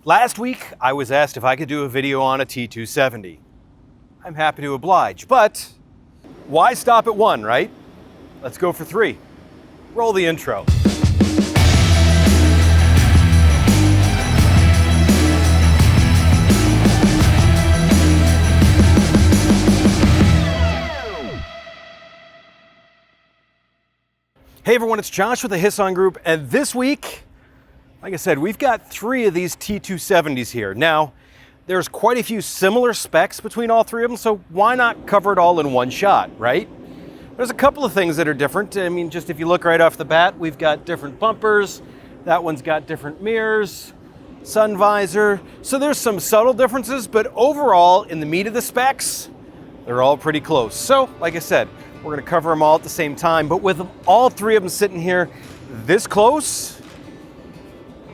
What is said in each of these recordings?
Last week, I was asked if I could do a video on a T270. I'm happy to oblige, but why stop at one, right? Let's go for three. Roll the intro. Hey everyone, it's Josh with the Hisson Group, and this week, like I said, we've got three of these T270s here. Now, there's quite a few similar specs between all three of them, so why not cover it all in one shot, right? There's a couple of things that are different. I mean, just if you look right off the bat, we've got different bumpers. That one's got different mirrors, sun visor. So there's some subtle differences, but overall, in the meat of the specs, they're all pretty close. So, like I said, we're gonna cover them all at the same time, but with all three of them sitting here this close,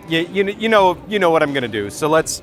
you know what I'm gonna do. So let's.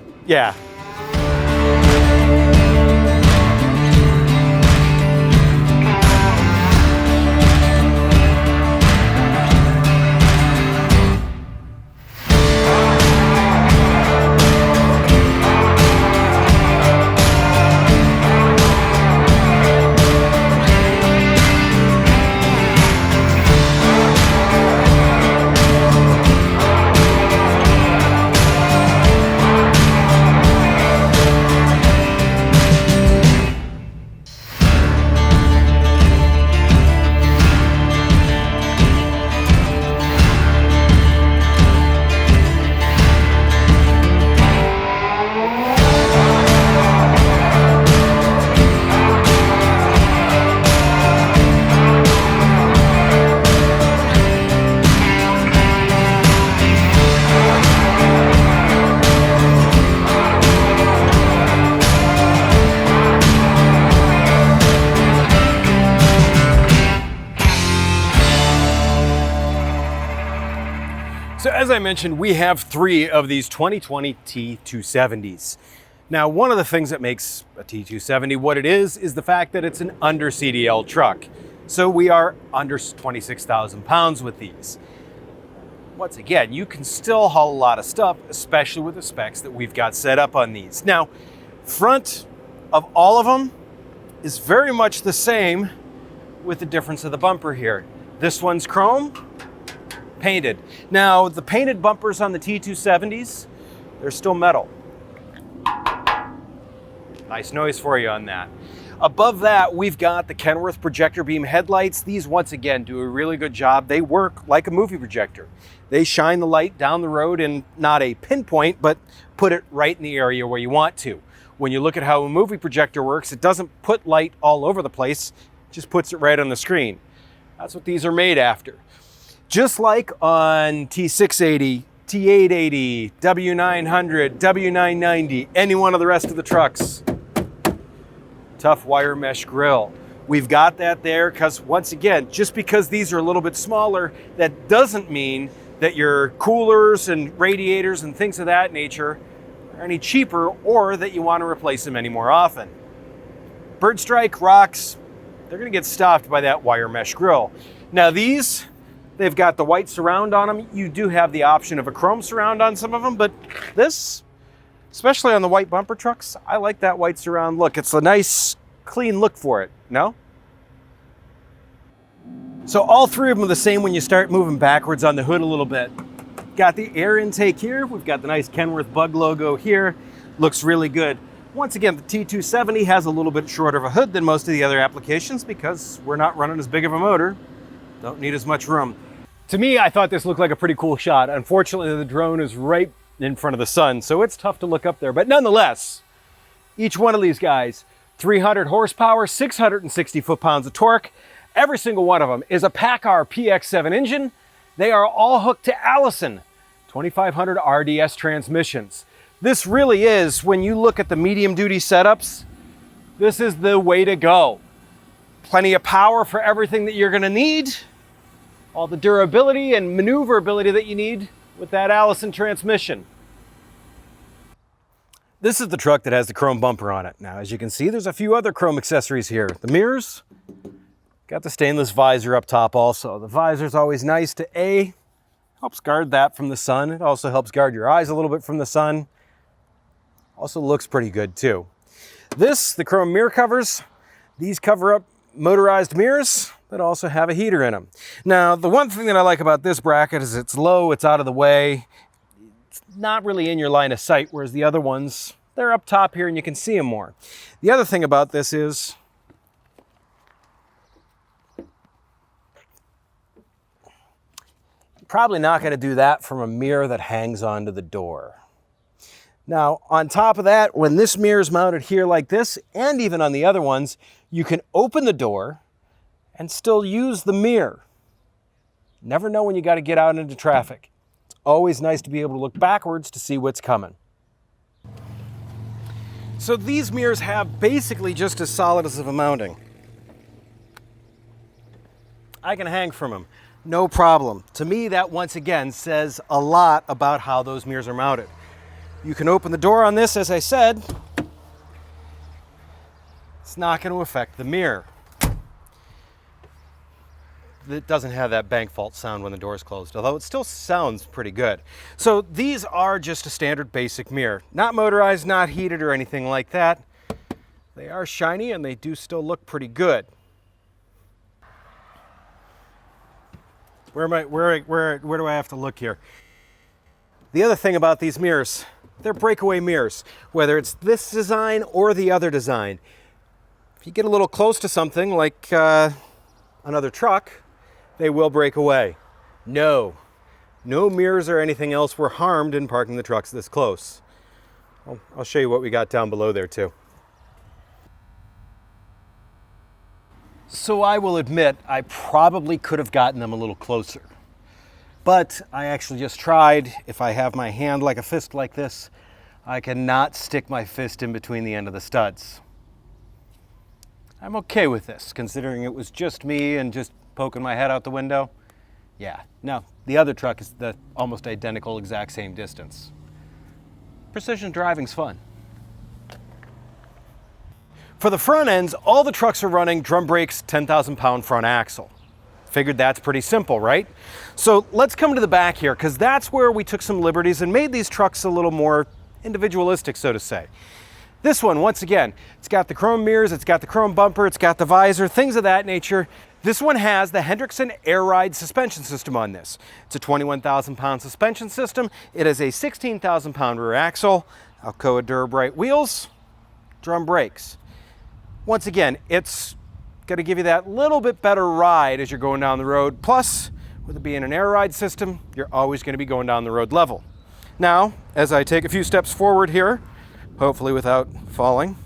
So as I mentioned, we have three of these 2020 T270s. Now, one of the things that makes a T270 what it is the fact that it's an under CDL truck. So we are under 26,000 pounds with these. Once again, you can still haul a lot of stuff, especially with the specs that we've got set up on these. Now, front of all of them is very much the same with the difference of the bumper here. This one's chrome, painted. Now, the painted bumpers on the T270s, they're still metal. Nice noise for you on that. Above that, we've got the Kenworth projector beam headlights. These, once again, do a really good job. They work like a movie projector. They shine the light down the road in not a pinpoint, but put it right in the area where you want to. When you look at how a movie projector works, it doesn't put light all over the place, it just puts it right on the screen. That's what these are made after. Just like on T680, T880, W900, W990, any one of the rest of the trucks, tough wire mesh grille. We've got that there because, once again, just because these are a little bit smaller, that doesn't mean that your coolers and radiators and things of that nature are any cheaper or that you want to replace them any more often. Bird strike rocks, they're going to get stopped by that wire mesh grille. Now these, they've got the white surround on them. You do have the option of a chrome surround on some of them, but this, especially on the white bumper trucks, I like that white surround look. It's a nice, clean look for it, no? So all three of them are the same when you start moving backwards on the hood a little bit. Got the air intake here. We've got the nice Kenworth bug logo here. Looks really good. Once again, the T270 has a little bit shorter of a hood than most of the other applications because we're not running as big of a motor. Don't need as much room. To me, I thought this looked like a pretty cool shot. Unfortunately, the drone is right in front of the sun, so it's tough to look up there. But nonetheless, each one of these guys, 300 horsepower, 660 foot-pounds of torque. Every single one of them is a PACCAR PX7 engine. They are all hooked to Allison 2500 RDS transmissions. This really is, when you look at the medium-duty setups, this is the way to go. Plenty of power for everything that you're gonna need. All the durability and maneuverability that you need with that Allison transmission. This is the truck that has the chrome bumper on it. Now, as you can see, there's a few other chrome accessories here. The mirrors, got the stainless visor up top also. The visor's always nice to helps guard that from the sun. It also helps guard your eyes a little bit from the sun. Also looks pretty good too. The chrome mirror covers, these cover up motorized mirrors that also have a heater in them. Now, the one thing that I like about this bracket is it's low, it's out of the way, it's not really in your line of sight, whereas the other ones, they're up top here and you can see them more. The other thing about this is you're probably not going to do that from a mirror that hangs onto the door. Now, on top of that, when this mirror is mounted here like this, and even on the other ones, you can open the door and still use the mirror. Never know when you got to get out into traffic. It's always nice to be able to look backwards to see what's coming. So these mirrors have basically just as solid as of a mounting. I can hang from them, no problem. To me, that once again says a lot about how those mirrors are mounted. You can open the door on this, as I said. It's not going to affect the mirror. It doesn't have that bank fault sound when the door is closed, although it still sounds pretty good. So these are just a standard basic mirror. Not motorized, not heated or anything like that. They are shiny and they do still look pretty good. Where do I have to look here? The other thing about these mirrors, they're breakaway mirrors, whether it's this design or the other design. If you get a little close to something like another truck, they will break away. No mirrors or anything else were harmed in parking the trucks this close. I'll show you what we got down below there too. So I will admit, I probably could have gotten them a little closer. But I actually just tried. If I have my hand like a fist like this, I cannot stick my fist in between the end of the studs. I'm okay with this, considering it was just me and just poking my head out the window. Yeah, no, the other truck is the almost identical, exact same distance. Precision driving's fun. For the front ends, all the trucks are running drum brakes, 10,000 pound front axle. Figured that's pretty simple, right? So let's come to the back here, because that's where we took some liberties and made these trucks a little more individualistic, so to say. This one, once again, it's got the chrome mirrors, it's got the chrome bumper, it's got the visor, things of that nature. This one has the Hendrickson Air Ride suspension system on this. It's a 21,000 pound suspension system. It is a 16,000 pound rear axle, Alcoa Durabrite wheels, drum brakes. Once again, it's going to give you that little bit better ride as you're going down the road. Plus, with it being an air ride system, you're always going to be going down the road level. Now, as I take a few steps forward here, hopefully without falling,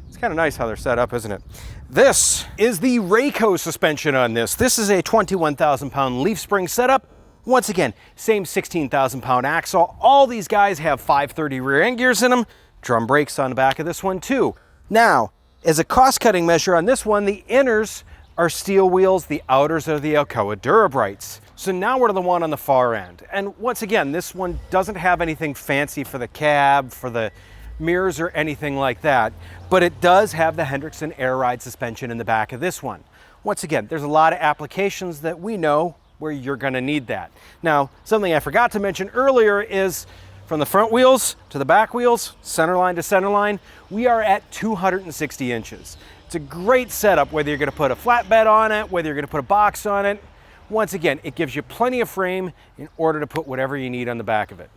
it's kind of nice how they're set up, isn't it? This is the Rayco suspension on this. This is a 21,000 pound leaf spring setup. Once again, same 16,000 pound axle. All these guys have 530 rear end gears in them. Drum brakes on the back of this one too. Now, as a cost-cutting measure on this one, the inners are steel wheels, the outers are the Alcoa Durabrites. So now we're to the one on the far end. And once again, this one doesn't have anything fancy for the cab, for the mirrors or anything like that, but it does have the Hendrickson Air Ride suspension in the back of this one. Once again, there's a lot of applications that we know where you're gonna need that. Now, something I forgot to mention earlier is from the front wheels to the back wheels, center line to center line, we are at 260 inches. It's a great setup, whether you're gonna put a flatbed on it, whether you're gonna put a box on it. Once again, it gives you plenty of frame in order to put whatever you need on the back of it.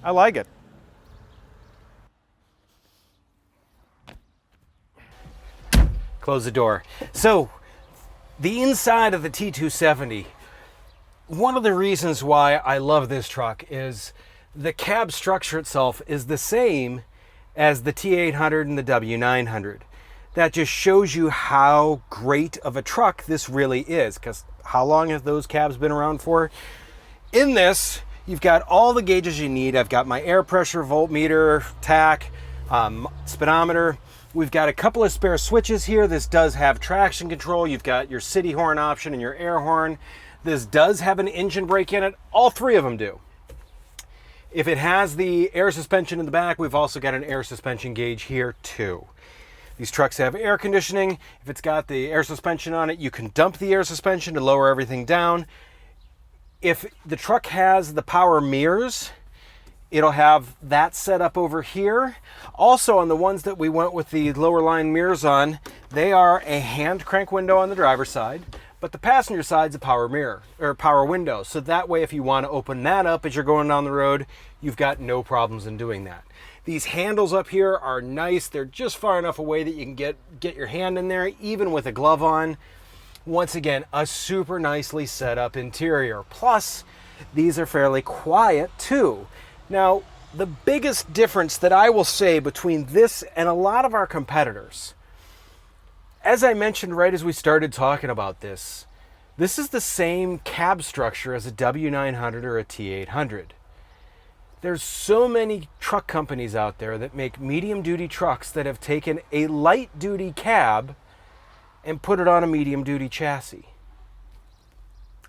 I like it. Close the door. So, the inside of the T270, one of the reasons why I love this truck is the cab structure itself is the same as the T800 and the W900. That just shows you how great of a truck this really is, because how long have those cabs been around for? In this, you've got all the gauges you need. I've got my air pressure, voltmeter, tach, speedometer. We've got a couple of spare switches here. This does have traction control. You've got your city horn option and your air horn. This does have an engine brake in it. All three of them do. If it has the air suspension in the back, we've also got an air suspension gauge here too. These trucks have air conditioning. If it's got the air suspension on it, you can dump the air suspension to lower everything down. If the truck has the power mirrors, It'll have that set up over here. Also, on the ones that we went with the lower line mirrors on, they are a hand crank window on the driver's side, but the passenger side's a power mirror or power window. So that way, if you want to open that up as you're going down the road, you've got no problems in doing that. These handles up here are nice. They're just far enough away that you can get your hand in there, even with a glove on. Once again, a super nicely set up interior. Plus, these are fairly quiet too. Now, the biggest difference that I will say between this and a lot of our competitors, as I mentioned right as we started talking about this is the same cab structure as a W900 or a T800. There's so many truck companies out there that make medium-duty trucks that have taken a light-duty cab and put it on a medium-duty chassis.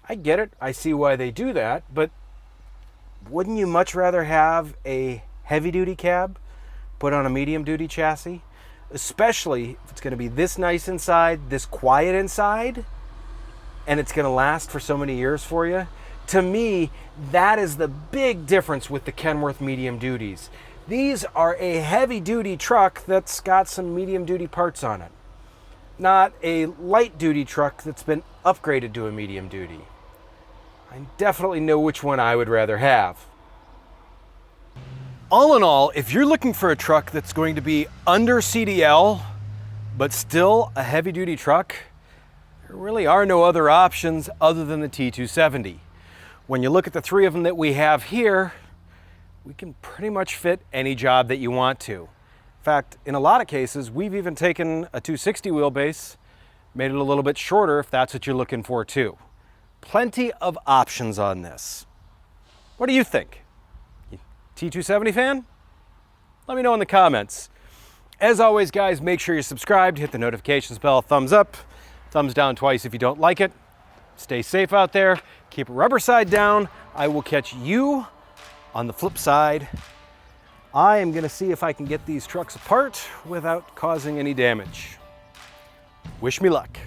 I get it. I see why they do that, but wouldn't you much rather have a heavy-duty cab put on a medium-duty chassis? Especially if it's going to be this nice inside, this quiet inside, and it's going to last for so many years for you. To me, that is the big difference with the Kenworth medium duties. These are a heavy-duty truck that's got some medium-duty parts on it, not a light-duty truck that's been upgraded to a medium-duty. I definitely know which one I would rather have. All in all, if you're looking for a truck that's going to be under CDL, but still a heavy-duty truck, there really are no other options other than the T270. When you look at the three of them that we have here, we can pretty much fit any job that you want to. In fact, in a lot of cases, we've even taken a 260 wheelbase, made it a little bit shorter if that's what you're looking for too. Plenty of options on this. What do you think? T270 fan? Let me know in the comments. As always, guys, make sure you're subscribed, hit the notifications bell, thumbs up, thumbs down twice if you don't like it. Stay safe out there, keep it rubber side down. I will catch you on the flip side. I am gonna see if I can get these trucks apart without causing any damage. Wish me luck.